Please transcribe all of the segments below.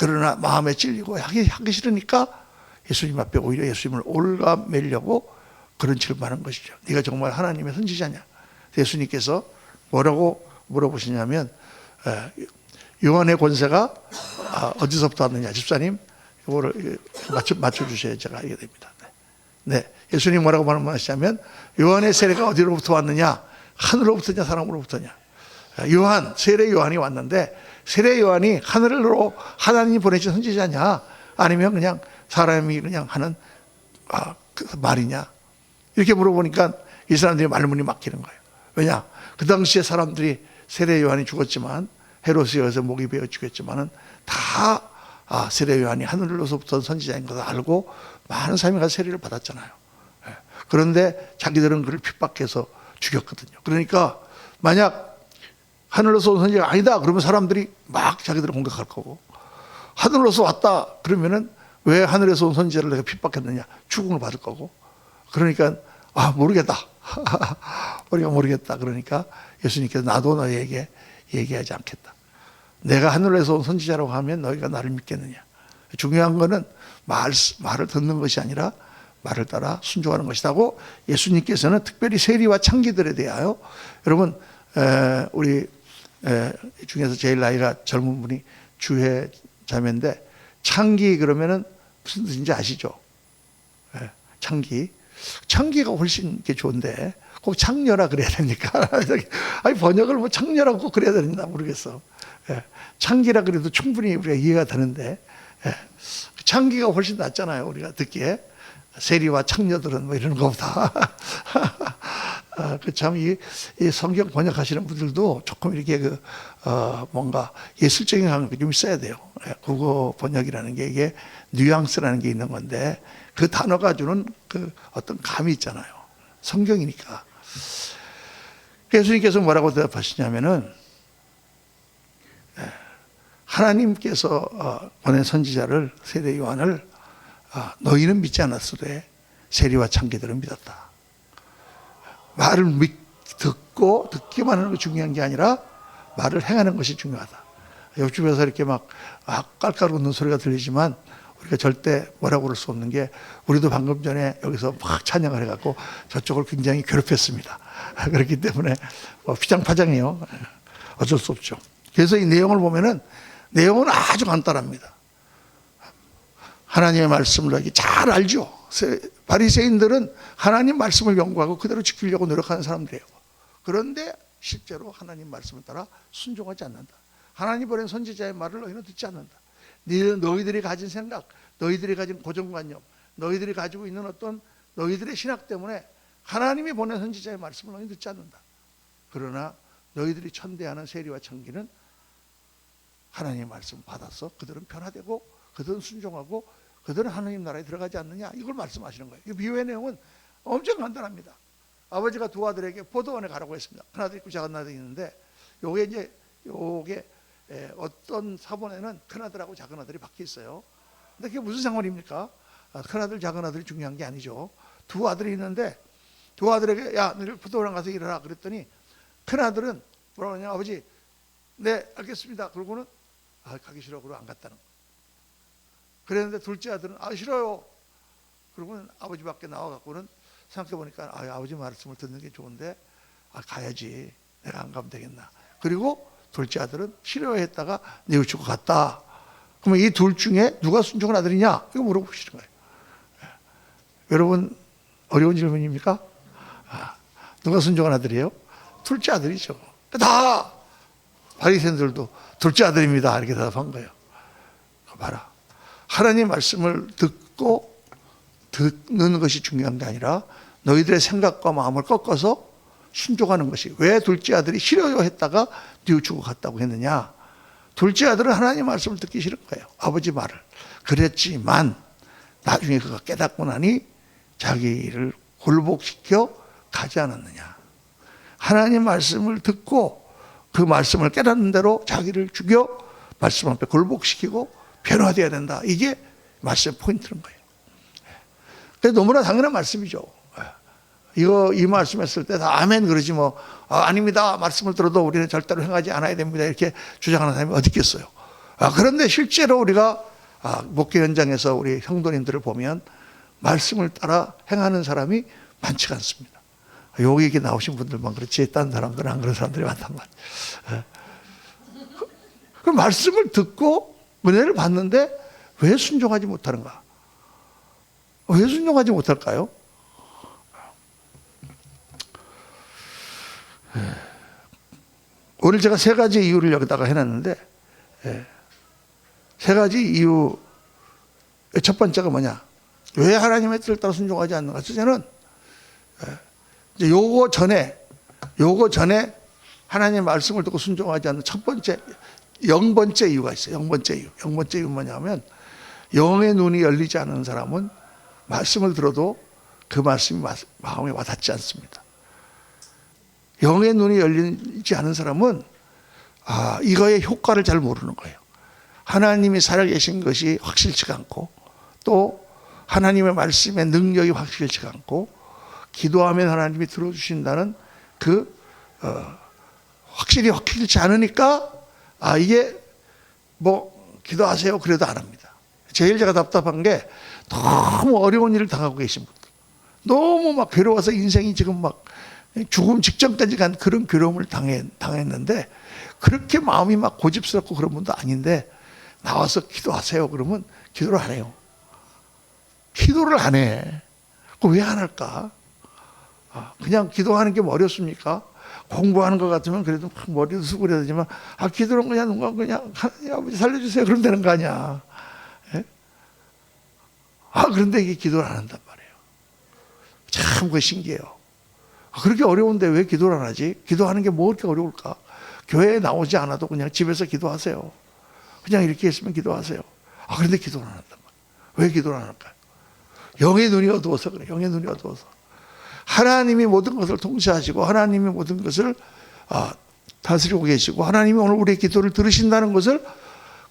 그러나 마음에 찔리고 하기 싫으니까 예수님 앞에 오히려 예수님을 올가매려고 그런 질문하는 것이죠. 네가 정말 하나님의 선지자냐? 예수님께서 뭐라고 물어보시냐면 요한의 권세가 어디서부터 왔느냐? 집사님 이거를 맞춰주셔야 제가 알게 됩니다. 네, 예수님 뭐라고 말씀하시냐면 요한의 세례가 어디로부터 왔느냐? 하늘로부터냐 사람으로부터냐? 요한, 세례 요한이 왔는데 세례 요한이 하늘로 하나님이 보내신 선지자냐? 아니면 그냥 사람이 그냥 하는 그 말이냐? 이렇게 물어보니까 이 사람들이 말문이 막히는 거예요. 왜냐? 그 당시에 사람들이 세례 요한이 죽었지만 헤롯에 의해서 목이 베어 죽였지만은 다 세례 요한이 하늘로서부터 선지자인 것을 알고 많은 사람이 가서 세례를 받았잖아요. 그런데 자기들은 그를 핍박해서 죽였거든요. 그러니까 만약 하늘로서 온 선지자가 아니다 그러면 사람들이 막 자기들을 공격할 거고, 하늘로서 왔다 그러면은 왜 하늘에서 온 선지자를 내가 핍박했느냐, 죽음을 받을 거고. 그러니까 모르겠다 우리가 모르겠다. 그러니까 예수님께서 나도 너희에게 얘기하지 않겠다. 내가 하늘에서 온 선지자라고 하면 너희가 나를 믿겠느냐. 중요한 거는 말을 듣는 것이 아니라 말을 따라 순종하는 것이라고 예수님께서는 특별히 세리와 창기들에 대하여, 여러분 우리 중에서 제일 나이가 젊은 분이 주회 자매인데 창기 그러면은 무슨 뜻인지 아시죠? 창기가 훨씬 좋은데 꼭 창녀라 그래야 됩니까? 아니 번역을 뭐 창녀라고 꼭 그래야 되나 모르겠어. 창기라 그래도 충분히 우리가 이해가 되는데 창기가 훨씬 낫잖아요. 우리가 듣기에 세리와 창녀들은 뭐 이런 것보다. 참 이 성경 번역하시는 분들도 조금 이렇게 뭔가 예술적인 감각이 좀 있어야 돼요. 국어 번역이라는 게 이게 뉘앙스라는 게 있는 건데 그 단어가 주는 그 어떤 감이 있잖아요. 성경이니까. 예수님께서 뭐라고 대답하시냐면은 하나님께서 보낸 선지자를 세례 요한을 너희는 믿지 않았으되 세리와 창기들은 믿었다. 말을 듣고 듣기만 하는 게 중요한 게 아니라 말을 행하는 것이 중요하다. 옆집에서 이렇게 막 깔깔 웃는 소리가 들리지만 우리가 절대 뭐라고 그럴 수 없는 게, 우리도 방금 전에 여기서 막 찬양을 해갖고 저쪽을 굉장히 괴롭혔습니다. 그렇기 때문에 피장파장이에요. 어쩔 수 없죠. 그래서 이 내용을 보면은 내용은 아주 간단합니다. 하나님의 말씀을 잘 알죠. 바리새인들은 하나님 말씀을 연구하고 그대로 지키려고 노력하는 사람들이에요. 그런데 실제로 하나님 말씀을 따라 순종하지 않는다. 하나님 보낸 선지자의 말을 너희는 듣지 않는다. 너희들이 가진 생각, 너희들이 가진 고정관념, 너희들이 가지고 있는 어떤 너희들의 신학 때문에 하나님이 보낸 선지자의 말씀을 너희는 듣지 않는다. 그러나 너희들이 천대하는 세리와 창기는 하나님의 말씀을 받아서 그들은 변화되고 그들은 순종하고 그들은 하나님 나라에 들어가지 않느냐, 이걸 말씀하시는 거예요. 이 비유의 내용은 엄청 간단합니다. 아버지가 두 아들에게 포도원에 가라고 했습니다. 큰 아들 있고 작은 아들이 있는데 요게 어떤 사본에는 큰 아들하고 작은 아들이 박혀 있어요. 근데 그게 무슨 상관입니까? 큰 아들 작은 아들이 중요한 게 아니죠. 두 아들이 있는데 두 아들에게 야 너희 포도원 가서 일하라 그랬더니 큰 아들은 뭐라고 하냐, 아버지 네 알겠습니다. 그러고는 가기 싫어 그러고 안 갔다는 거예요. 그랬는데 둘째 아들은 싫어요. 그러고는 아버지 밖에 나와갖고는 생각해보니까 아버지 말씀을 듣는 게 좋은데 가야지, 내가 안 가면 되겠나. 그리고 둘째 아들은 싫어했다가 뉘우치고 갔다. 그러면 이 둘 중에 누가 순종한 아들이냐, 이거 물어보시는 거예요. 여러분 어려운 질문입니까? 누가 순종한 아들이에요? 둘째 아들이죠. 다 바리새인들도 둘째 아들입니다 이렇게 대답한 거예요. 봐라, 하나님 말씀을 듣는 것이 중요한 게 아니라 너희들의 생각과 마음을 꺾어서 순종하는 것이. 왜 둘째 아들이 싫어요 했다가 뉘우치고 갔다고 했느냐? 둘째 아들은 하나님 말씀을 듣기 싫은 거예요. 아버지 말을. 그랬지만 나중에 그가 깨닫고 나니 자기를 굴복시켜 가지 않았느냐. 하나님 말씀을 듣고 그 말씀을 깨닫는 대로 자기를 죽여 말씀 앞에 굴복시키고 변화되어야 된다. 이게 말씀의 포인트인 거예요. 그래서 너무나 당연한 말씀이죠. 이 말씀했을 때 다 아멘 그러지 뭐 아닙니다 말씀을 들어도 우리는 절대로 행하지 않아야 됩니다 이렇게 주장하는 사람이 어디 있겠어요. 그런데 실제로 우리가 목회 현장에서 우리 성도님들을 보면 말씀을 따라 행하는 사람이 많지가 않습니다. 여기 이렇게 나오신 분들만 그렇지 딴 사람들은 안 그런 사람들이 많단 말이에요. 그 말씀을 듣고 은혜를 받는데 왜 순종하지 못하는가? 왜 순종하지 못할까요? 오늘 제가 세 가지 이유를 여기다가 해놨는데, 세 가지 이유. 첫 번째가 뭐냐? 왜 하나님의 뜻을 따라 순종하지 않는가? 첫째는 이제 요거 전에 하나님의 말씀을 듣고 순종하지 않는 첫 번째, 0번째 이유가 있어요. 0번째 이유. 0번째 이유는 뭐냐면, 영의 눈이 열리지 않은 사람은 말씀을 들어도 그 말씀이 마음에 와닿지 않습니다. 영의 눈이 열리지 않은 사람은 이거의 효과를 잘 모르는 거예요. 하나님이 살아계신 것이 확실치가 않고, 또 하나님의 말씀의 능력이 확실치가 않고, 기도하면 하나님이 들어주신다는 그 확실치 않으니까 이게 뭐 기도하세요 그래도 안 합니다. 제일 제가 답답한 게 너무 어려운 일을 당하고 계신 분들, 너무 막 괴로워서 인생이 지금 막 죽음 직전까지 간 그런 괴로움을 당했는데, 그렇게 마음이 막 고집스럽고 그런 분도 아닌데 나와서 기도하세요 그러면 기도를 안 해요. 기도를 안 해. 왜 안 할까? 그냥 기도하는 게 뭐 어렵습니까? 공부하는 것 같으면 그래도 막 머리도 쓰고 그래야 되지만, 기도는 그냥 누가 그냥 하나님 아버지 살려주세요 그러면 되는 거 아니야. 예? 그런데 이게 기도를 안 한단 말이에요. 참 그게 신기해요. 그렇게 어려운데 왜 기도를 안 하지? 기도하는 게 뭐 그렇게 어려울까? 교회에 나오지 않아도 그냥 집에서 기도하세요. 그냥 이렇게 있으면 기도하세요. 그런데 기도를 안 한단 말이에요. 왜 기도를 안 할까요? 영의 눈이 어두워서 그래요. 영의 눈이 어두워서. 하나님이 모든 것을 통치하시고 하나님이 모든 것을 다스리고 계시고 하나님이 오늘 우리의 기도를 들으신다는 것을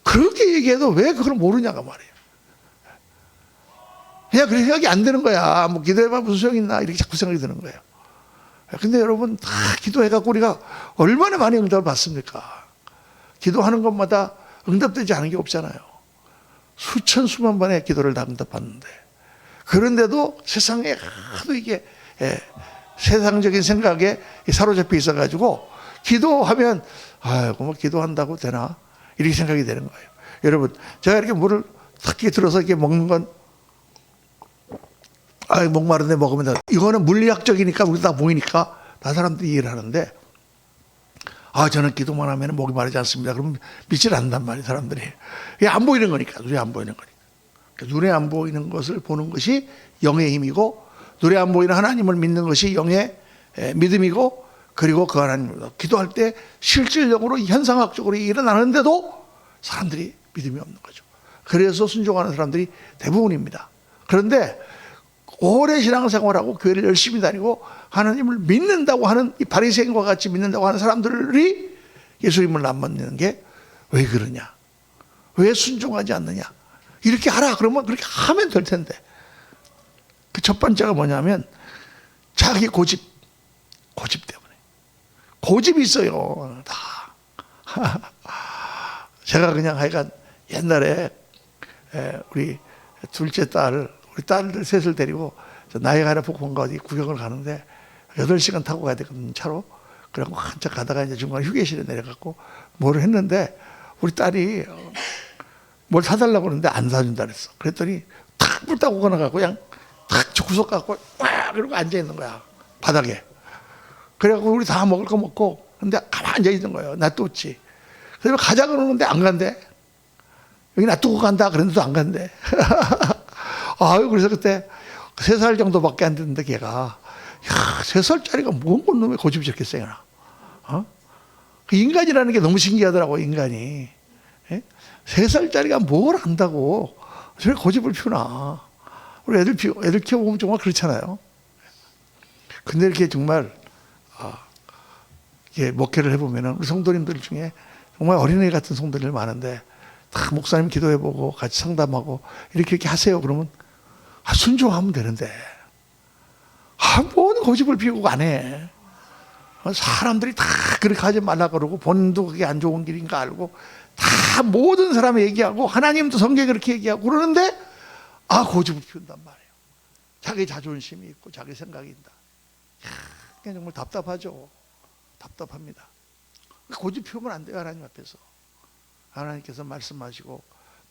그렇게 얘기해도 왜 그걸 모르냐가 말이에요. 그냥 그렇게 생각이 안 되는 거야. 뭐 기도해봐 무슨 소용 있나 이렇게 자꾸 생각이 드는 거예요. 근데 여러분 다 기도해갖고 우리가 얼마나 많이 응답을 받습니까? 기도하는 것마다 응답되지 않은 게 없잖아요. 수천 수만 번의 기도를 다 응답받는데, 그런데도 세상에 하도 이게 세상적인 생각에 사로잡혀 있어가지고 기도하면 뭐 기도한다고 되나 이렇게 생각이 되는 거예요. 여러분 제가 이렇게 물을 탁 들어서 이렇게 먹는 건 목마른데 먹으면 돼. 이거는 물리학적이니까 우리 다 보이니까 다 사람들이 이해를 하는데, 저는 기도만 하면 목이 마르지 않습니다. 그러면 믿질 않는단 말이에요, 사람들이. 이게 안 보이는 거니까, 눈에 안 보이는 거니까. 눈에 안 보이는 것을 보는 것이 영의 힘이고, 눈에 안 보이는 하나님을 믿는 것이 영의 믿음이고, 그리고 그 하나님을 기도할 때 실질적으로 현상학적으로 일어나는데도 사람들이 믿음이 없는 거죠. 그래서 순종하는 사람들이 대부분입니다. 그런데 오래 신앙생활하고 교회를 열심히 다니고 하나님을 믿는다고 하는 이 바리새인과 같이 믿는다고 하는 사람들이 예수님을 안 믿는 게 왜 그러냐? 왜 순종하지 않느냐? 이렇게 하라 그러면 그렇게 하면 될 텐데. 그 첫 번째가 뭐냐면 자기 고집 때문에. 고집이 있어요. 다. 제가 그냥 하여간 옛날에 우리 둘째 우리 딸들 셋을 데리고 나이아가라 폭포인가 어디 구경을 가는데 8시간 타고 가야 되거든요, 차로. 그래갖고 한참 가다가 이제 중간에 휴게실에 내려갖고 뭘 했는데 우리 딸이 뭘 사달라고 그러는데 안 사준다 그랬어. 그랬더니 탁 불 타고 가나갖고 그냥 탁 구석 갖고 와 그러고 앉아 있는 거야, 바닥에. 그래갖고 우리 다 먹을 거 먹고 근데 가만히 앉아 있는 거예요. 놔뒀지. 그래서 가자 그러는데 안 간대. 여기 놔두고 간다 그랬는데도 안 간대. 그래서 그때 3살 정도밖에 안 됐는데 걔가 3살짜리가 뭔 놈의 고집이 저렇게 세나. 그 인간이라는 게 너무 신기하더라고, 인간이. 3살짜리가 뭘 안다고 저렇게 고집을 피우나. 우리 애들 키워보면 정말 그렇잖아요. 근데 이렇게 정말 목회를 해보면 우리 성도님들 중에 정말 어린애 같은 성도님들 많은데 다 목사님 기도해보고 같이 상담하고 이렇게 하세요 그러면 순종하면 되는데 뭔 고집을 피우고 안 해. 사람들이 다 그렇게 하지 말라 그러고 본인도 그게 안 좋은 길인 거 알고 다 모든 사람이 얘기하고 하나님도 성경에 그렇게 얘기하고 그러는데 고집을 피운단 말이에요. 자기 자존심이 있고 자기 생각이 있다. 그냥 정말 답답하죠. 답답합니다. 고집 피우면 안 돼요. 하나님 앞에서. 하나님께서 말씀하시고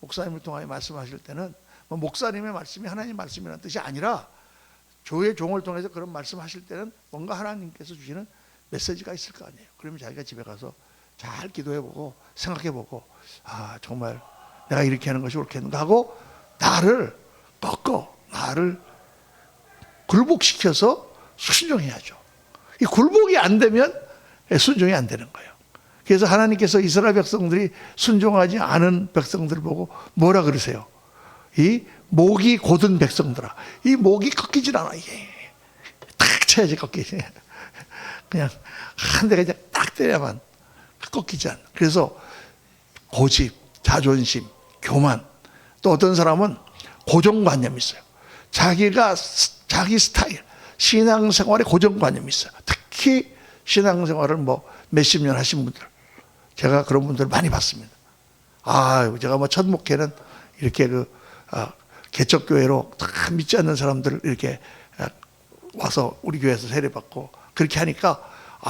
목사님을 통하여 말씀하실 때는 목사님의 말씀이 하나님 말씀이라는 뜻이 아니라 교회 종을 통해서 그런 말씀하실 때는 뭔가 하나님께서 주시는 메시지가 있을 거 아니에요. 그러면 자기가 집에 가서 잘 기도해보고 생각해보고 정말 내가 이렇게 하는 것이 옳겠는가 하고 나를 꺾어 나를 굴복시켜서 순종해야죠. 이 굴복이 안 되면 순종이 안 되는 거예요. 그래서 하나님께서 이스라엘 백성들이 순종하지 않은 백성들을 보고 뭐라 그러세요? 이 목이 곧은 백성들아, 이 목이 꺾이질 않아. 이게 딱 쳐야지 꺾이지. 그냥 한 대 그냥 딱 때려야만 꺾이지 않아. 그래서 고집, 자존심, 교만, 또 어떤 사람은 고정관념이 있어요. 자기 스타일, 신앙생활에 고정관념이 있어요. 특히 신앙생활을 몇십 년 하신 분들, 제가 그런 분들 많이 봤습니다. 제가 첫 목회는 이렇게 개척교회로 다 믿지 않는 사람들 이렇게 와서 우리 교회에서 세례받고 그렇게 하니까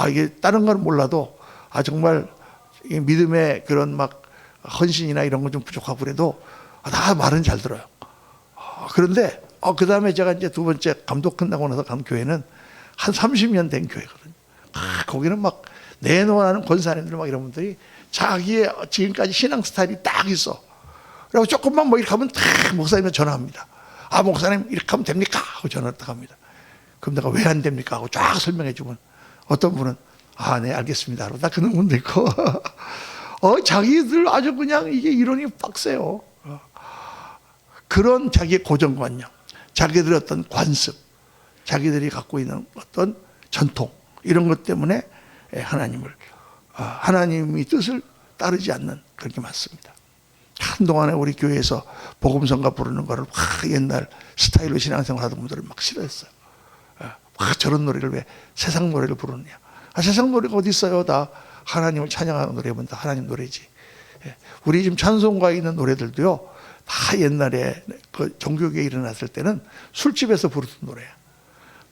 이게 다른 건 몰라도 정말 믿음의 그런 헌신이나 이런 건 좀 부족하고 그래도 다 말은 잘 들어요. 그런데 그 다음에 제가 이제 두 번째 감독 끝나고 나서 간 교회는 한 30년 된 교회거든요. 거기는 내놓으라는 권사님들 이런 분들이 자기의 지금까지 신앙 스타일이 딱 있어. 그리고 조금만 이렇게 하면 딱 목사님한테 전화합니다. 목사님 이렇게 하면 됩니까? 하고 전화를 딱 합니다. 그럼 내가 왜 안 됩니까? 하고 쫙 설명해 주면 어떤 분은 네 알겠습니다. 하고 딱 그런 분도 있고 자기들 아주 그냥 이게 이론이 빡세요. 그런 자기의 고정관념, 자기들의 어떤 관습, 자기들이 갖고 있는 어떤 전통 이런 것 때문에 하나님의 뜻을 따르지 않는 그런 게 많습니다. 한동안에 우리 교회에서 복음성가 부르는 거를 옛날 스타일로 신앙생활 하던 분들을 싫어했어요. 저런 노래를 왜 세상 노래를 부르느냐. 세상 노래가 어디 있어요. 다 하나님을 찬양하는 노래면 다 하나님 노래지. 우리 지금 찬송가에 있는 노래들도요, 다 옛날에 그 종교계에 일어났을 때는 술집에서 부르던 노래야.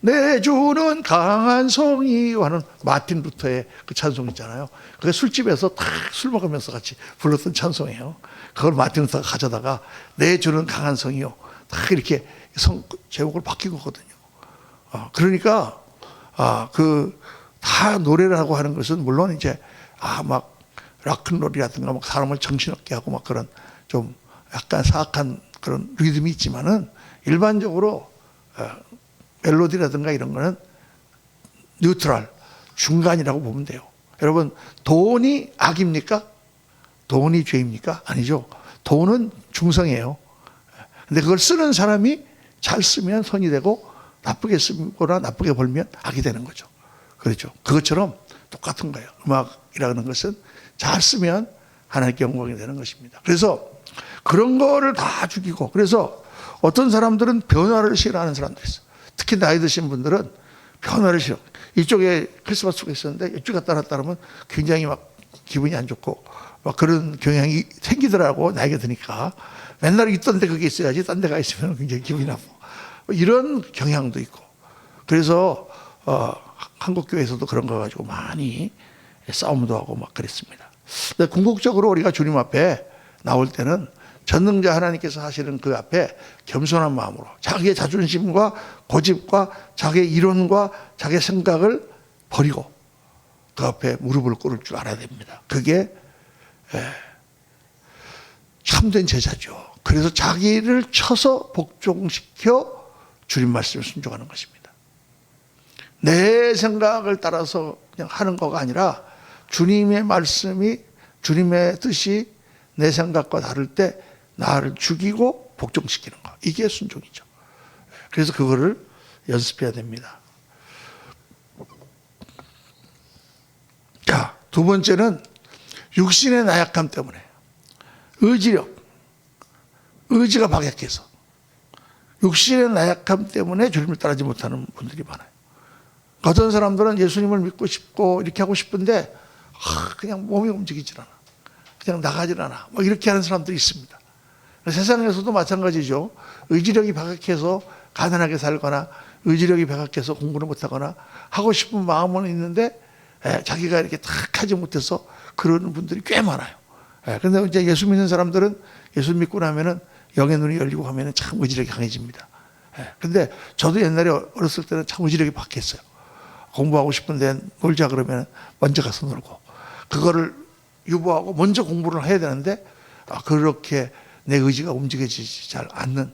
내 주는 강한 성이요 하는 마틴 루터의 그 찬송 있잖아요. 그게 술집에서 다 술 먹으면서 같이 불렀던 찬송이에요. 그걸 마틴 루터가 가져다가 내 주는 강한 성이요 다 이렇게 제목을 바뀌고 거든요. 그러니까 다 노래라고 하는 것은 물론 이제 락큰롤이라든가 사람을 정신없게 하고 그런 좀 약간 사악한 그런 리듬이 있지만은 일반적으로 멜로디라든가 이런 거는 뉴트럴, 중간이라고 보면 돼요. 여러분, 돈이 악입니까? 돈이 죄입니까? 아니죠. 돈은 중성이에요. 근데 그걸 쓰는 사람이 잘 쓰면 선이 되고 나쁘게 쓰거나 나쁘게 벌면 악이 되는 거죠. 그렇죠. 그것처럼 똑같은 거예요. 음악이라는 것은 잘 쓰면 하나님께 영광이 되는 것입니다. 그래서 그런 거를 다 죽이고, 그래서 어떤 사람들은 변화를 싫어하는 사람들이 있어요. 특히 나이 드신 분들은 변화를 싫어. 이쪽에 크리스마스 가 있었는데 이쪽 갔다 놨다 하면 굉장히 기분이 안 좋고 그런 경향이 생기더라고. 나이가 드니까 맨날 있던 데 그게 있어야지 딴 데 가 있으면 굉장히 기분이 나빠. 이런 경향도 있고. 그래서 한국 교회에서도 그런 거 가지고 많이 싸움도 하고 그랬습니다. 근데 궁극적으로 우리가 주님 앞에 나올 때는 전능자 하나님께서 하시는 그 앞에 겸손한 마음으로 자기의 자존심과 고집과 자기의 이론과 자기의 생각을 버리고 그 앞에 무릎을 꿇을 줄 알아야 됩니다. 그게 참된 제자죠. 그래서 자기를 쳐서 복종시켜 주님 말씀을 순종하는 것입니다. 내 생각을 따라서 그냥 하는 거가 아니라 주님의 말씀이, 주님의 뜻이 내 생각과 다를 때 나를 죽이고 복종시키는 거. 이게 순종이죠. 그래서 그거를 연습해야 됩니다. 자, 두 번째는 육신의 나약함 때문에 의지가 박약해서 육신의 나약함 때문에 주님을 따르지 못하는 분들이 많아요. 어떤 사람들은 예수님을 믿고 싶고 이렇게 하고 싶은데 그냥 몸이 움직이질 않아. 그냥 나가질 않아. 뭐 이렇게 하는 사람들이 있습니다. 세상에서도 마찬가지죠. 의지력이 박약해서 가난하게 살거나 의지력이 박약해서 공부를 못하거나 하고 싶은 마음은 있는데 자기가 이렇게 탁 하지 못해서 그러는 분들이 꽤 많아요. 그런데 이제 예수 믿는 사람들은 예수 믿고 나면은 영의 눈이 열리고 하면은 참 의지력이 강해집니다. 근데 저도 옛날에 어렸을 때는 참 의지력이 박했어요. 공부하고 싶은데 놀자 그러면 먼저 가서 놀고 그거를 유보하고 먼저 공부를 해야 되는데 그렇게 내 의지가 움직여지지 잘 않는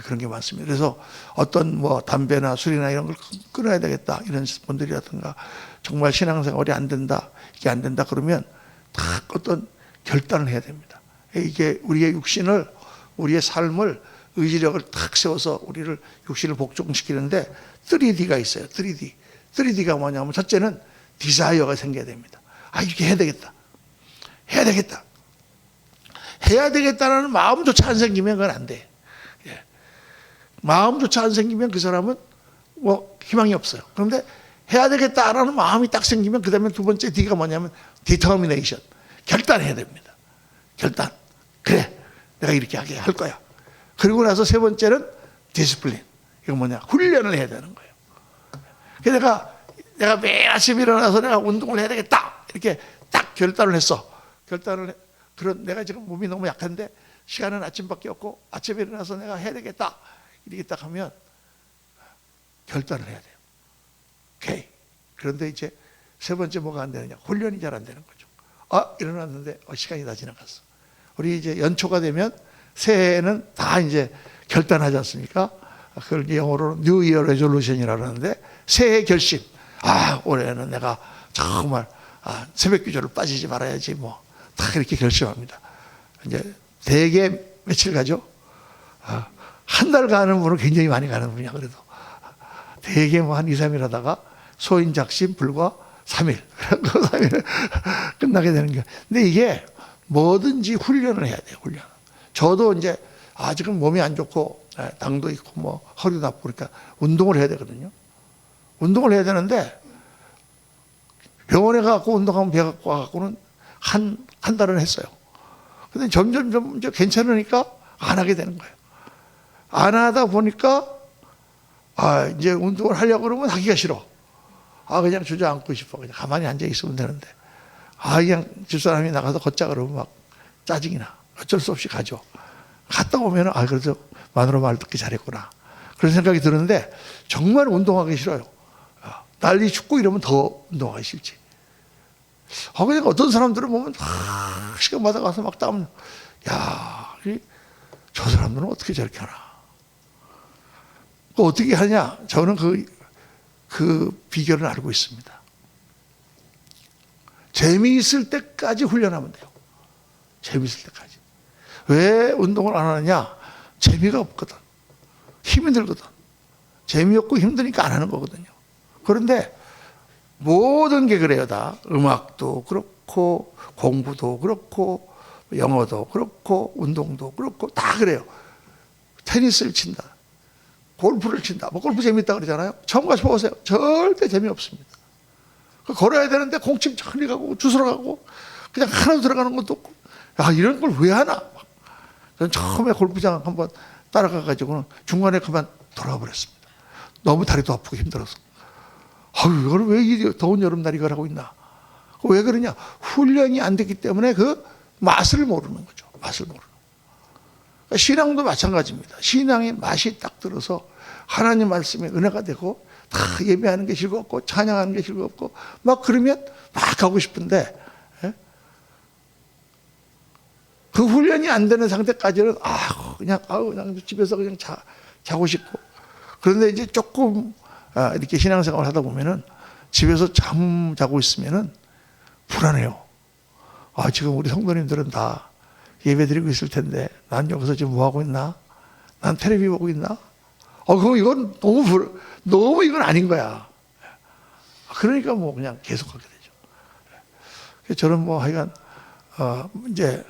그런 게 많습니다. 그래서 어떤 뭐 담배나 술이나 이런 걸 끊어야 되겠다 이런 분들이라든가 정말 신앙생활이 안 된다 이게 안 된다 그러면 다 어떤 결단을 해야 됩니다. 이게 우리의 육신을 우리의 삶을 의지력을 탁 세워서 우리를 육신을 복종시키는데 3D가 있어요. 3D. 3D가 뭐냐면 첫째는 디자이어가 생겨야 됩니다. 이렇게 해야 되겠다. 해야 되겠다. 해야 되겠다라는 마음조차 안 생기면 그건 안 돼. 마음조차 안 생기면 그 사람은 뭐 희망이 없어요. 그런데 해야 되겠다라는 마음이 딱 생기면 그 다음에 두 번째 D가 뭐냐면 determination. 결단해야 됩니다. 결단. 그래. 내가 이렇게 하게 할 거야. 그리고 나서 세 번째는 discipline. 이거 뭐냐. 훈련을 해야 되는 거예요. 그래서 내가 매일 아침 일어나서 내가 운동을 해야 되겠다. 이렇게 딱 결단을 했어. 그런 내가 지금 몸이 너무 약한데 시간은 아침밖에 없고 아침에 일어나서 내가 해야 되겠다. 이렇게 딱 하면 결단을 해야 돼요. 오케이. 그런데 이제 세 번째 뭐가 안 되느냐. 훈련이 잘 안 되는 거죠. 일어났는데 시간이 다 지나갔어. 우리 이제 연초가 되면 새해에는 다 이제 결단하지 않습니까? 그걸 영어로는 New Year Resolution이라고 하는데 새해 결심. 올해는 내가 정말 새벽 기도를 빠지지 말아야지 뭐 다 이렇게 결심합니다. 이제 대개 며칠 가죠? 한 달 가는 분은 굉장히 많이 가는 분이야. 그래도 대개 뭐 한 2, 3일 하다가 소인작심 불과 3일 3일 끝나게 되는 거예요. 근데 이게 뭐든지 훈련을 해야 돼요. 훈련. 저도 이제 지금 몸이 안 좋고 당도 있고 뭐 허리도 아프니까 운동을 해야 되거든요. 운동을 해야 되는데 병원에 가고 운동하면 배 갖고 와갖고는 한 달은 했어요. 근데 점점 이제 괜찮으니까 안 하게 되는 거예요. 안 하다 보니까 이제 운동을 하려고 그러면 하기가 싫어. 그냥 주저앉고 싶어. 그냥 가만히 앉아 있으면 되는데 그냥 집사람이 나가서 걷자 그러면 막 짜증이 나. 어쩔 수 없이 가죠. 갔다 오면 그래도 마누라 말 듣기 잘했구나. 그런 생각이 드는데 정말 운동하기 싫어요. 난리 춥고 이러면 더 운동하기 싫지. 그냥 어떤 사람들은 보면 시간마다 가서 막 땀, 저 사람들은 어떻게 저렇게 하나. 어떻게 하냐? 저는 그 비결을 알고 있습니다. 재미있을 때까지 훈련하면 돼요. 재미있을 때까지. 왜 운동을 안 하느냐? 재미가 없거든. 힘이 들거든. 재미없고 힘드니까 안 하는 거거든요. 그런데 모든 게 그래요. 다 음악도 그렇고 공부도 그렇고 영어도 그렇고 운동도 그렇고 다 그래요. 테니스를 친다. 골프를 친다. 뭐 골프 재밌다 그러잖아요. 처음 가서 보세요. 절대 재미없습니다. 걸어야 되는데 공침 천리 가고 주스러 가고 그냥 하나도 들어가는 것도 없고 이런 걸 왜 하나. 저는 처음에 골프장 한번 따라가 가지고는 중간에 그만 돌아와 버렸습니다. 너무 다리도 아프고 힘들어서. 이걸 왜 이 더운 여름날 이걸 하고 있나. 왜 그러냐. 훈련이 안 됐기 때문에 그 맛을 모르는 거죠. 맛을 모르는. 그러니까 신앙도 마찬가지입니다. 신앙의 맛이 딱 들어서 하나님 말씀에 은혜가 되고 다 예배하는 게 즐겁고 찬양하는 게 즐겁고 막 그러면 막 가고 싶은데 그 훈련이 안 되는 상태까지는 그냥 집에서 그냥 자고 싶고 그런데 이제 조금 이렇게 신앙생활을 하다 보면은 집에서 자고 있으면은 불안해요. 지금 우리 성도님들은 다 예배드리고 있을 텐데 난 여기서 지금 뭐 하고 있나? 난 텔레비 보고 있나? 그럼 이건 너무 이건 아닌 거야. 그러니까 뭐 그냥 계속하게 되죠. 저는 뭐 하여간 이제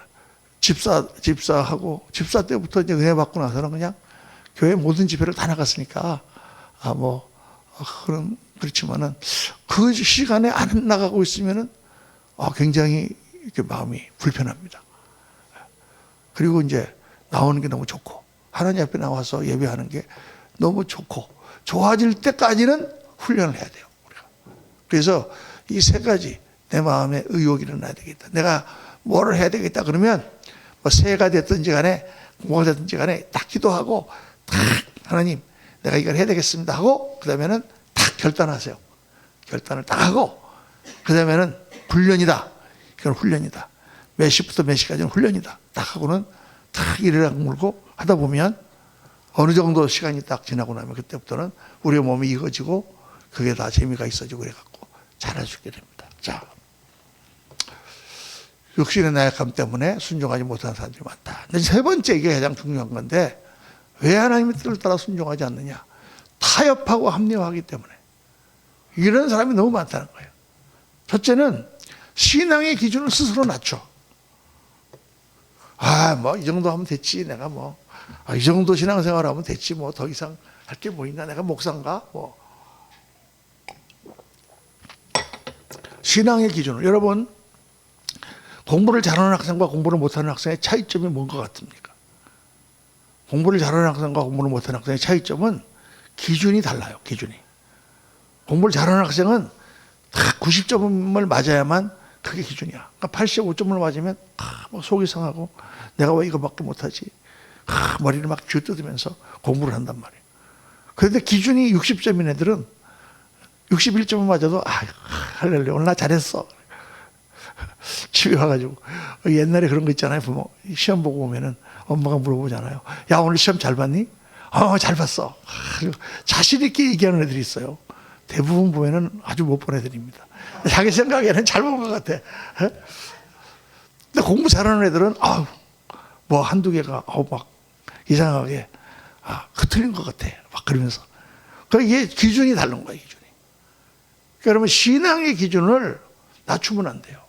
집사하고 집사 때부터 이제 은혜 받고 나서는 그냥 교회 모든 집회를 다 나갔으니까 그렇지만은 그 시간에 안 나가고 있으면은 굉장히 이렇게 마음이 불편합니다. 그리고 이제 나오는 게 너무 좋고 하나님 앞에 나와서 예배하는 게 너무 좋고 좋아질 때까지는 훈련을 해야 돼요. 우리가. 그래서 이 세 가지 내 마음에 의욕이 일어나야 되겠다. 내가 뭐를 해야 되겠다 그러면 뭐 새해가 됐든지 간에 뭐가 됐든지 간에 딱 기도하고 딱 하나님 내가 이걸 해야 되겠습니다 하고 그 다음에는 딱 결단하세요. 결단을 딱 하고 그 다음에는 훈련이다. 이건 훈련이다. 몇 시부터 몇 시까지는 훈련이다. 딱 하고는 딱 이를 악물고 하다 보면 어느 정도 시간이 딱 지나고 나면 그때부터는 우리의 몸이 익어지고 그게 다 재미가 있어지고 그래갖고 잘할 수 있게 됩니다. 자, 육신의 나약함 때문에 순종하지 못하는 사람들이 많다. 근데 세 번째 이게 가장 중요한 건데 왜 하나님의 뜻을 따라 순종하지 않느냐? 타협하고 합리화하기 때문에 이런 사람이 너무 많다는 거예요. 첫째는 신앙의 기준을 스스로 낮춰. 뭐 이 정도 하면 됐지. 내가 이 정도 신앙생활 하면 됐지. 뭐 더 이상 할 게 뭐 있나? 내가 목사인가? 신앙의 기준을 여러분 공부를 잘하는 학생과 공부를 못하는 학생의 차이점이 뭔 것 같습니까? 공부를 잘하는 학생과 공부를 못하는 학생의 차이점은 기준이 달라요. 기준이. 공부를 잘하는 학생은 딱 90점을 맞아야만 그게 기준이야. 그러니까 85점을 맞으면 속이 상하고 내가 왜 이거밖에 못하지? 머리를 막 쥐어뜯으면서 공부를 한단 말이에요. 그런데 기준이 60점인 애들은 61점을 맞아도 할렐루야 오늘 나 잘했어. 집에 와가지고 옛날에 그런 거 있잖아요. 부모 시험 보고 오면은 엄마가 물어보잖아요. 야 오늘 시험 잘 봤니? 잘 봤어. 자신 있게 얘기하는 애들이 있어요. 대부분 보면은 아주 못 본 애들입니다. 자기 생각에는 잘 본 것 같아. 근데 공부 잘하는 애들은 뭐 한두 개가 막 이상하게 틀린 것 같아. 막 그러면서. 이게 기준이 다른 거예요. 기준이. 그러니까 여러분 신앙의 기준을 낮추면 안 돼요.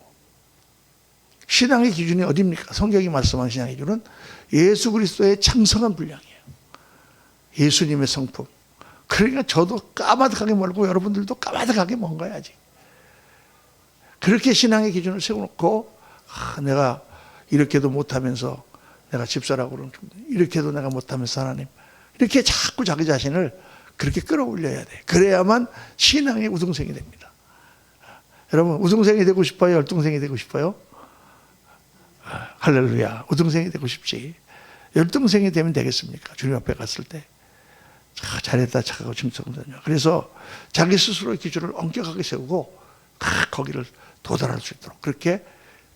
신앙의 기준이 어디입니까? 성경이 말씀한 신앙의 기준은 예수 그리스도의 창성한 분량이에요. 예수님의 성품. 그러니까 저도 까마득하게 멀고 여러분들도 까마득하게 먼 거야 아직. 그렇게 신앙의 기준을 세워놓고 내가 이렇게도 못하면서 내가 집사라고 그러면 이렇게도 내가 못하면서 하나님 이렇게 자꾸 자기 자신을 그렇게 끌어올려야 돼. 그래야만 신앙의 우등생이 됩니다. 여러분 우등생이 되고 싶어요? 열등생이 되고 싶어요? 할렐루야. 우등생이 되고 싶지. 열등생이 되면 되겠습니까? 주님 앞에 갔을 때 잘했다 착하고 칭찬하냐. 그래서 자기 스스로의 기준을 엄격하게 세우고 거기를 도달할 수 있도록 그렇게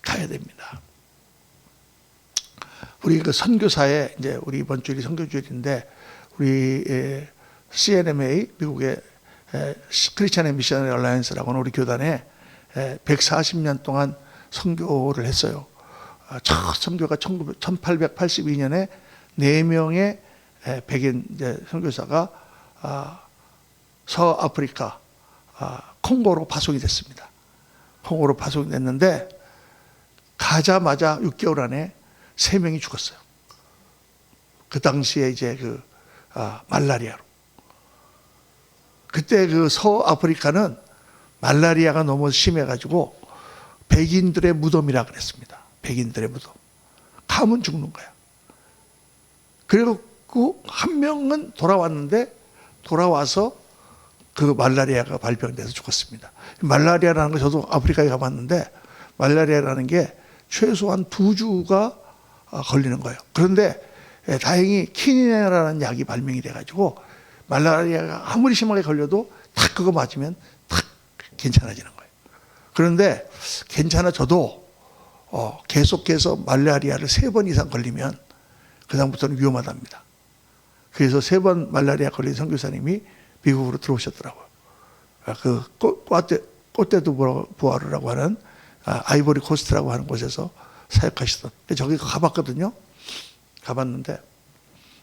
가야 됩니다. 우리 그 선교사에 이제 우리 이번 주일이 선교주일인데 우리 CNMA 미국의 크리스찬 미셔너리 얼라이언스라고 하는 우리 교단에 140년 동안 선교를 했어요. 첫 선교가 1882년에 4명의 백인 선교사가 서아프리카 콩고로 파송이 됐습니다. 콩고로 파송이 됐는데 가자마자 6개월 안에 3명이 죽었어요. 그 당시에 이제 말라리아로. 그때 그 서아프리카는 말라리아가 너무 심해가지고 백인들의 무덤이라 그랬습니다. 백인들의 무덤. 가면 죽는 거야. 그리고 한 명은 돌아왔는데 돌아와서 그 말라리아가 발병돼서 죽었습니다. 말라리아라는 거 저도 아프리카에 가봤는데 말라리아라는 게 최소한 2주가 걸리는 거예요. 그런데 다행히 키니네라는 약이 발명이 돼가지고 말라리아가 아무리 심하게 걸려도 딱 그거 맞으면 딱 괜찮아지는 거예요. 그런데 괜찮아져도 계속해서 말라리아를 3번 이상 걸리면 그 다음부터는 위험하답니다. 그래서 3번 말라리아 걸린 선교사님이 미국으로 들어오셨더라고요. 그 꽃대두 부하르라고 하는 아이보리 코스트라고 하는 곳에서 사역하시던. 저기 가봤거든요. 가봤는데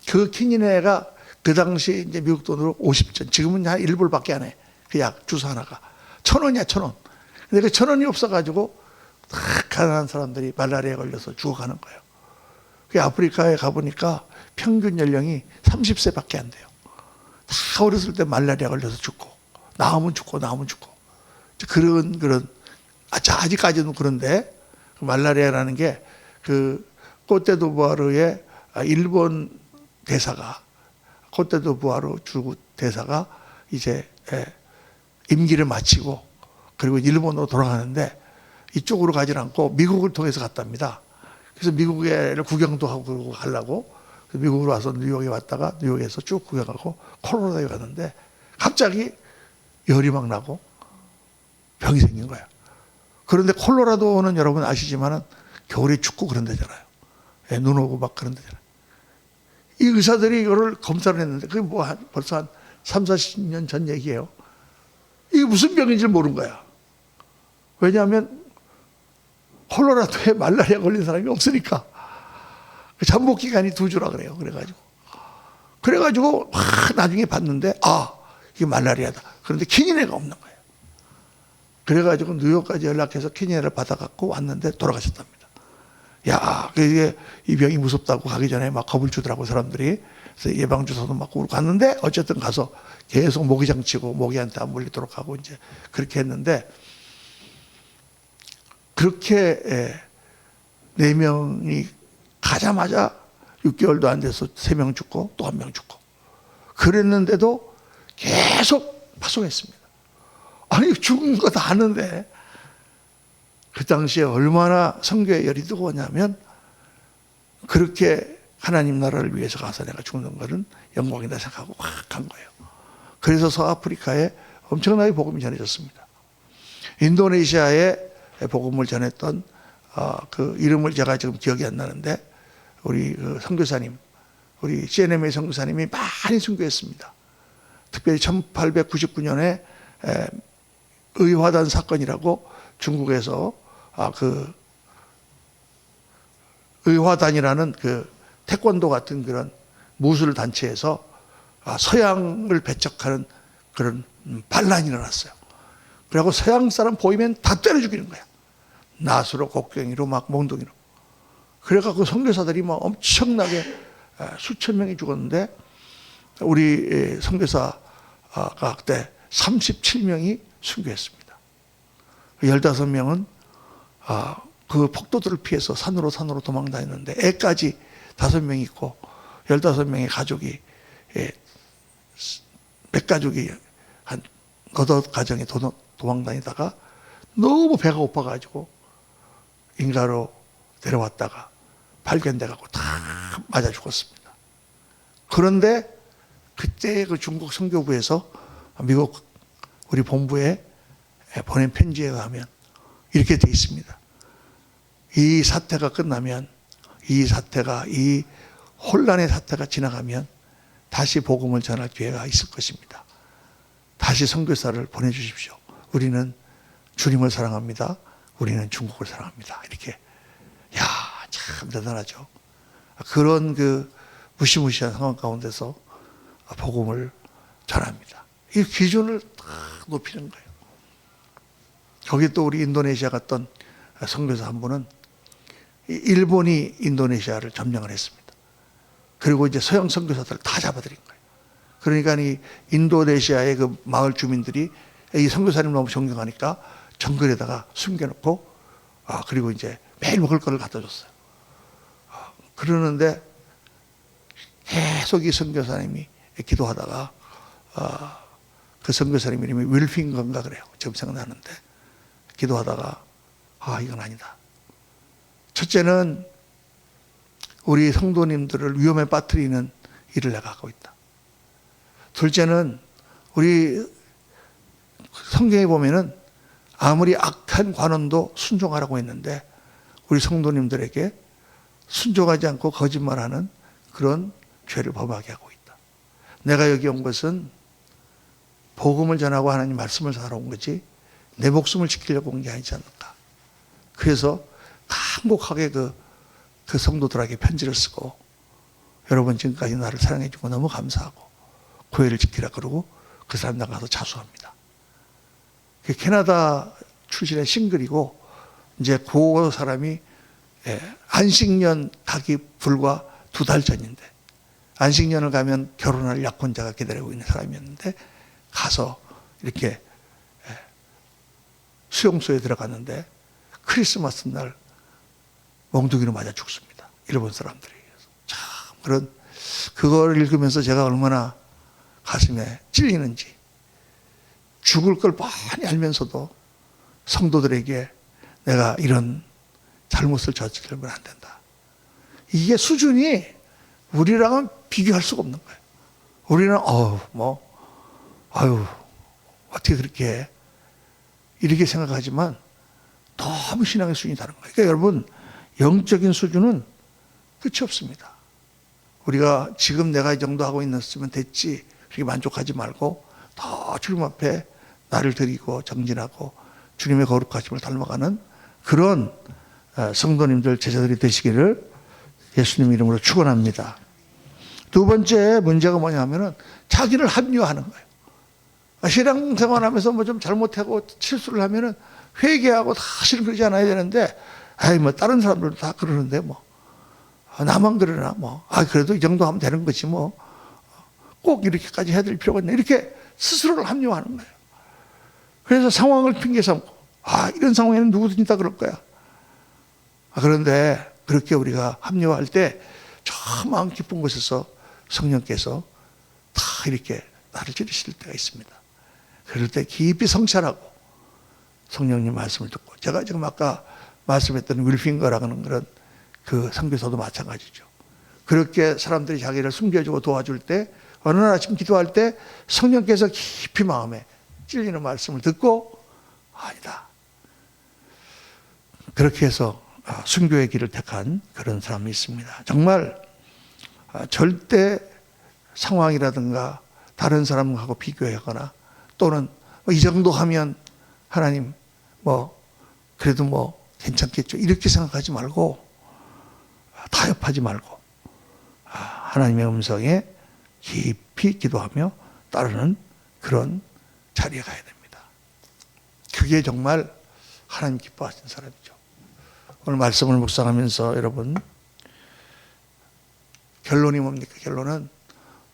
그 키니네가 그 당시 이제 미국 돈으로 50전, 지금은 한 1불밖에 안 해. 그 약 주사 하나가 1,000원이야 1,000원. 근데 그 1,000원이 없어가지고 다 가난한 사람들이 말라리아에 걸려서 죽어가는 거예요. 그 아프리카에 가보니까 평균 연령이 30세밖에 안 돼요. 다 어렸을 때 말라리아 걸려서 죽고 나오면 죽고 그런 아직까지는 그런데 그 말라리아라는 게 그 코테디부아르의 일본 대사가, 코테디부아르 주 대사가 이제 임기를 마치고 그리고 일본으로 돌아가는데 이쪽으로 가지 않고 미국을 통해서 갔답니다. 그래서 미국에 구경도 하고 그러고 가려고 미국으로 와서 뉴욕에 왔다가 뉴욕에서 쭉 구경하고 콜로라도에 갔는데 갑자기 열이 막 나고 병이 생긴 거야. 그런데 콜로라도는 여러분 아시지만은 겨울에 춥고 그런 데잖아요. 눈 오고 막 그런 데잖아요. 이 의사들이 이거를 검사를 했는데 그게 뭐 벌써 한 3, 40년 전 얘기예요. 이게 무슨 병인지 모르는 거야. 왜냐하면 콜로라도에 말라리아 걸린 사람이 없으니까. 잠복 기간이 2주라 그래요. 그래가지고 나중에 봤는데 이게 말라리아다. 그런데 키니네가 없는 거예요. 그래가지고 뉴욕까지 연락해서 키니네를 받아갖고 왔는데 돌아가셨답니다. 야, 이게 이 병이 무섭다고 가기 전에 막 겁을 주더라고 사람들이. 그래서 예방주사도 맞고 갔는데 어쨌든 가서 계속 모기장 치고 모기한테 안 물리도록 하고 이제 그렇게 했는데 그렇게 4명이 가자마자 6개월도 안 돼서 3명 죽고 또 1명 죽고 그랬는데도 계속 파송했습니다. 아니 죽은 거 다 아는데 그 당시에 얼마나 선교의 열이 뜨거웠냐면 그렇게 하나님 나라를 위해서 가서 내가 죽는 거는 영광이다 생각하고 확 간 거예요. 그래서 서아프리카에 엄청나게 복음이 전해졌습니다. 인도네시아에 복음을 전했던 그 이름을 제가 지금 기억이 안 나는데 우리 그 선교사님, 우리 CNM의 선교사님이 많이 선교했습니다. 특별히 1899년에 의화단 사건이라고 중국에서 그 의화단이라는 그 태권도 같은 그런 무술 단체에서 서양을 배척하는 그런 반란이 일어났어요. 그리고 서양 사람 보이면 다 때려 죽이는 거야. 낫으로 곡괭이로 막 몽둥이로. 그래갖고 선교사들이 막 엄청나게 수천 명이 죽었는데 우리 선교사가 그때 37명이 순교했습니다. 15명은 그 폭도들을 피해서 산으로 도망다녔는데 애까지 5명이 있고 15명의 가족이 몇 가족이 한 8가정이 도망다니다가 너무 배가 고파가지고 인가로 데려왔다가 발견돼갖고 다 맞아 죽었습니다. 그런데 그때 그 중국 선교부에서 미국 우리 본부에 보낸 편지에 의하면 이렇게 돼 있습니다. 이 사태가 끝나면 이 혼란의 사태가 지나가면 다시 복음을 전할 기회가 있을 것입니다. 다시 선교사를 보내주십시오. 우리는 주님을 사랑합니다. 우리는 중국을 사랑합니다. 이렇게. 야, 참 대단하죠. 그런 그 무시무시한 상황 가운데서 복음을 전합니다. 이 기준을 딱 높이는 거예요. 거기 또 우리 인도네시아 갔던 선교사 한 분은 일본이 인도네시아를 점령을 했습니다. 그리고 이제 서양 선교사들을 다 잡아들인 거예요. 그러니까 이 인도네시아의 그 마을 주민들이 이 선교사님 너무 존경하니까 정글에다가 숨겨놓고 그리고 이제 매일 먹을 거를 갖다 줬어요. 그러는데 계속 이 선교사님이 기도하다가 그 선교사님 이름이 윌핑건가 그래요. 지금 생각나는데 기도하다가 이건 아니다. 첫째는 우리 성도님들을 위험에 빠뜨리는 일을 내가 하고 있다. 둘째는 우리 성경에 보면은 아무리 악한 관원도 순종하라고 했는데 우리 성도님들에게 순종하지 않고 거짓말하는 그런 죄를 범하게 하고 있다. 내가 여기 온 것은 복음을 전하고 하나님 말씀을 전하러 온 거지 내 목숨을 지키려고 온 게 아니지 않을까. 그래서 간곡하게 그 성도들에게 편지를 쓰고 여러분 지금까지 나를 사랑해 주고 너무 감사하고 교회를 지키라 그러고 그 사람 나가서 자수합니다. 캐나다 출신의 싱글이고 이제 그 사람이 안식년 가기 불과 2달 전인데 안식년을 가면 결혼할 약혼자가 기다리고 있는 사람이었는데 가서 이렇게 수용소에 들어갔는데 크리스마스 날 몽둥이로 맞아 죽습니다. 일본 사람들에게. 참 그걸 읽으면서 제가 얼마나 가슴에 찔리는지, 죽을 걸 많이 알면서도 성도들에게 내가 이런 잘못을 저지르면 안 된다. 이게 수준이 우리랑은 비교할 수가 없는 거예요. 우리는 어떻게 그렇게 해? 이렇게 생각하지만 너무 신앙의 수준이 다른 거예요. 그러니까 여러분, 영적인 수준은 끝이 없습니다. 우리가 지금 내가 이 정도 하고 있었으면 됐지, 그렇게 만족하지 말고 더 주님 앞에 나를 드리고 정진하고 주님의 거룩하심을 닮아가는 그런 성도님들, 제자들이 되시기를 예수님 이름으로 축원합니다. 두 번째 문제가 뭐냐면은 자기를 합리화하는 거예요. 신앙생활하면서 뭐 좀 잘못하고 실수를 하면은 회개하고 다시는 그러지 않아야 되는데, 뭐 다른 사람들도 다 그러는데 나만 그러나 그래도 이 정도 하면 되는 거지 꼭 이렇게까지 해야 될 필요가 있나, 이렇게 스스로를 합리화하는 거예요. 그래서 상황을 핑계 삼고 이런 상황에는 누구든지 다 그럴 거야. 그런데 그렇게 우리가 합리화할 때 저 마음 깊은 곳에서 성령께서 다 이렇게 나를 찌르실 때가 있습니다. 그럴 때 깊이 성찰하고 성령님 말씀을 듣고, 제가 지금 아까 말씀했던 윌핑거라는 그런 그 선교사도 마찬가지죠. 그렇게 사람들이 자기를 숨겨주고 도와줄 때, 어느 날 아침 기도할 때 성령께서 깊이 마음에 찔리는 말씀을 듣고 아니다, 그렇게 해서 순교의 길을 택한 그런 사람이 있습니다. 정말 절대 상황이라든가 다른 사람하고 비교하거나 또는 이 정도 하면 하나님 그래도 괜찮겠죠, 이렇게 생각하지 말고 타협하지 말고 하나님의 음성에 깊이 기도하며 따르는 그런 자리에 가야 됩니다. 그게 정말 하나님 기뻐하시는 사람이죠. 오늘 말씀을 묵상하면서 여러분, 결론이 뭡니까? 결론은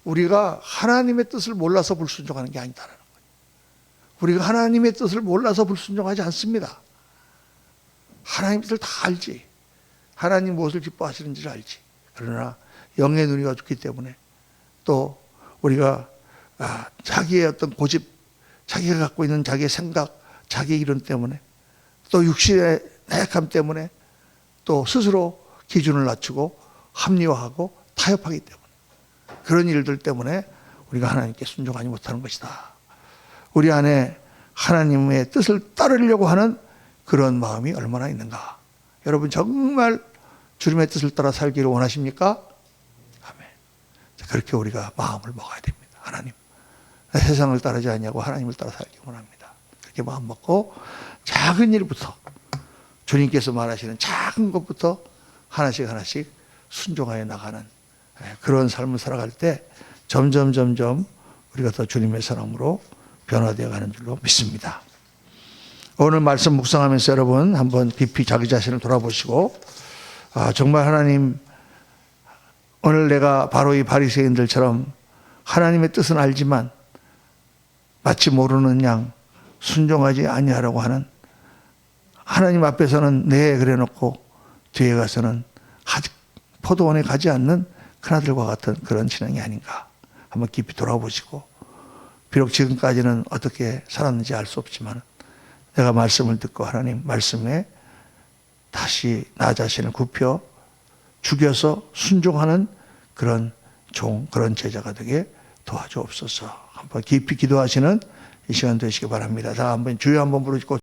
우리가 하나님의 뜻을 몰라서 불순종하는 게 아니다라는 거예요. 우리가 하나님의 뜻을 몰라서 불순종하지 않습니다. 하나님 뜻을 다 알지. 하나님 무엇을 기뻐하시는지를 알지. 그러나 영의 눈이 어둡기 때문에, 또 우리가 자기의 어떤 고집, 자기가 갖고 있는 자기의 생각, 자기의 이론 때문에, 또 육신의 나약함 때문에, 또 스스로 기준을 낮추고 합리화하고 타협하기 때문에, 그런 일들 때문에 우리가 하나님께 순종하지 못하는 것이다. 우리 안에 하나님의 뜻을 따르려고 하는 그런 마음이 얼마나 있는가. 여러분, 정말 주님의 뜻을 따라 살기를 원하십니까? 아멘. 그렇게 우리가 마음을 먹어야 됩니다. 하나님, 세상을 따르지 않냐고 하나님을 따라 살기 원합니다. 그렇게 마음 먹고 작은 일부터, 주님께서 말하시는 작은 것부터 하나씩 하나씩 순종하여 나가는 그런 삶을 살아갈 때 점점 우리가 더 주님의 사람으로 변화되어 가는 줄로 믿습니다. 오늘 말씀 묵상하면서 여러분 한번 깊이 자기 자신을 돌아보시고, 정말 하나님, 오늘 내가 바로 이 바리새인들처럼 하나님의 뜻은 알지만 마치 모르는 양 순종하지 아니하라고 하는, 하나님 앞에서는 네 그래놓고 뒤에 가서는 포도원에 가지 않는 큰아들과 같은 그런 신앙이 아닌가 한번 깊이 돌아보시고, 비록 지금까지는 어떻게 살았는지 알 수 없지만 내가 말씀을 듣고 하나님 말씀에 다시 나 자신을 굽혀 죽여서 순종하는 그런 그런 제자가 되게 도와주옵소서. 한번 깊이 기도하시는 이 시간 되시기 바랍니다. 자, 한번 주여 한번 부르시고